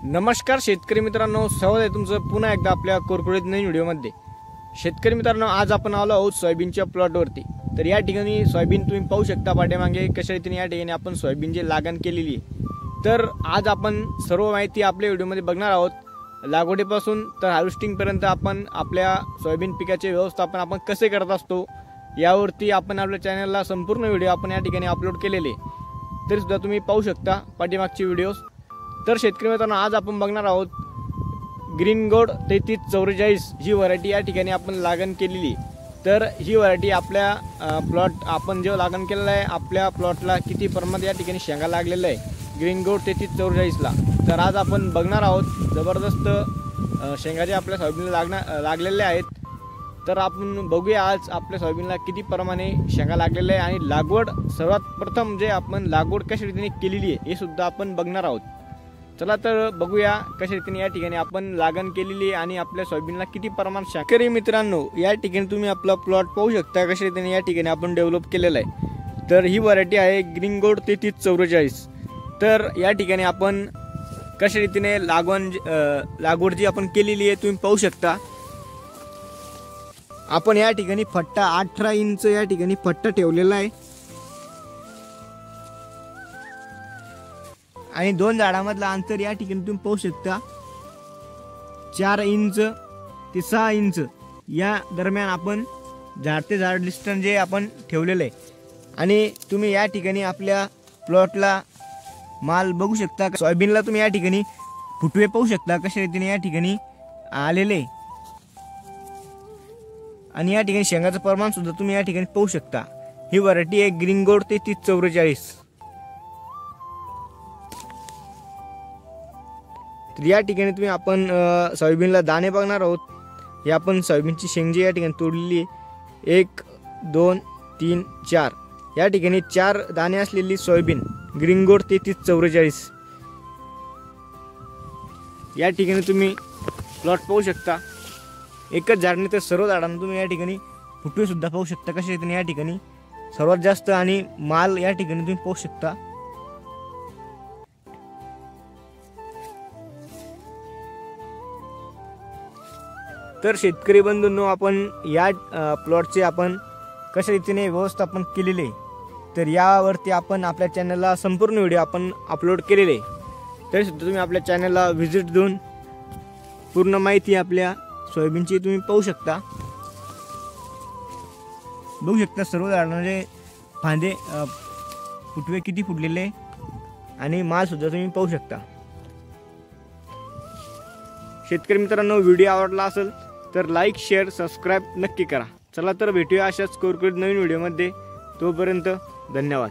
नमस्कार शेतकरी मित्रांनो, स्वागत आहे तुमचं पुन्हा एकदा आपल्या कोरकुडीत नवीन व्हिडिओमध्ये। शेतकरी मित्रांनो, आज आपण आलो आहोत सोयाबीनच्या प्लॉटवरती। तर या ठिकाणी सोयाबीन तुम्ही पाहू शकता पाठीमागे कशा रीतीने या ठिकाणी आपण सोयाबीनची लागण केलेली आहे। तर आज आपण सर्व माहिती आपल्या व्हिडिओमध्ये बघणार आहोत। लागवडीपासून तर हार्वेस्टिंग पर्यंत आपण आपल्या सोयाबीन पिकाचे व्यवस्थापन आपण कसे करत असतो यावरती आपण आपल्या चॅनलला संपूर्ण व्हिडिओ आपण या ठिकाणी अपलोड केलेले। तरी सुद्धा तुम्ही पाहू शकता पाठीमागचे व्हिडिओज। तर शेतकरी मित्रांनो, आज आपण बघणार आहोत ग्रीन गोल्ड 3344 ही व्हरायटी या ठिकाणी आपण लागण केलेली। तर ही व्हरायटी आपल्या प्लॉट आपण जो लागण केलेला आहे आपल्या प्लॉटला किती प्रमाणात या ठिकाणी शेंगा लागलेला आहे ग्रीन गोल्ड 3344 ला। तर आज आपण बघणार आहोत जबरदस्त शेंगाचे आपल्या सोयाबीनला लागलेले आहेत। तर आपण बघूया आज आपल्या सोयाबीनला किती प्रमाणे शेंगा लागलेले आहे आणि लागवड सर्वात प्रथम जे आपण लागवड कशा रीतीने केलेली आहे हे सुद्धा आपण बघणार आहोत। चला तर बघूया कशा रीतीने या ठिकाणी आपण लागण केलेली आहे आणि आपल्या सोयाबीनला किती प्रमाणात शेतकरी मित्रांनो, या ठिकाणी तुम्ही आपला प्लॉट पाहू शकता कशा रीतीने या ठिकाणी आपण डेव्हलप केलेला आहे। तर ही व्हरायटी आहे ग्रीन गोल्ड 3344। तर या ठिकाणी आपण कशा रीतीने लागवड जी आपण केलेली आहे तुम्ही पाहू शकता। आपण या ठिकाणी फट्टा 18 इंच या ठिकाणी फट्टा ठेवलेला आहे आणि दोन झाडांमधलं अंतर या ठिकाणी तुम्ही पाहू शकता 4 इंच ते 6 इंच या दरम्यान आपण झाड ते झाड डिस्टन्स जे आपण ठेवलेलं आहे। आणि तुम्ही या ठिकाणी आपल्या प्लॉटला माल बघू शकता। सोयाबीनला तुम्ही या ठिकाणी फुटवे पाहू शकता कशा रीतीने या ठिकाणी आलेले आणि या ठिकाणी शेंगाचं प्रमाण सुद्धा तुम्ही या ठिकाणी पाहू शकता। ही व्हरायटी आहे ग्रीन गोल्ड 3344। तर या ठिकाणी तुम्ही आपण सोयाबीनला दाणे बघणार आहोत। हे आपण सोयाबीनची शेंग जी या ठिकाणी तोडलेली आहे 1 2 3 4 या ठिकाणी 4 दाणे असलेली सोयाबीन ग्रीन गोल्ड 3344 या ठिकाणी तुम्ही प्लॉट पाहू शकता। एकच झाड नाही तर सर्व झाडांना तुम्ही या ठिकाणी फुटवे सुद्धा पाहू शकता कशा रीतीने या ठिकाणी सर्वात जास्त आणि माल या ठिकाणी तुम्ही पाहू शकता। तर शेतकरी बंधूंनो, आपण या प्लॉटचे आपण कशा रीतीने व्यवस्थापन केलेले तर यावरती आपण आपल्या चॅनलला संपूर्ण व्हिडिओ आपण अपलोड केलेले। तरी सुद्धा तुम्ही आपल्या चॅनलला व्हिजिट देऊन पूर्ण माहिती आपल्या सोयाबीनची तुम्ही पाहू शकता। बघू शकता सर्व झाडांचे फांदे फुटवे किती फुटलेले आणि माल सुद्धा तुम्ही पाहू शकता। शेतकरी मित्रांनो, व्हिडिओ आवडला असेल तर लाईक शेअर सबस्क्राईब नक्की करा। चला तर भेटूया अशाच कोरकुरीत नवीन व्हिडिओमध्ये। तोपर्यंत धन्यवाद।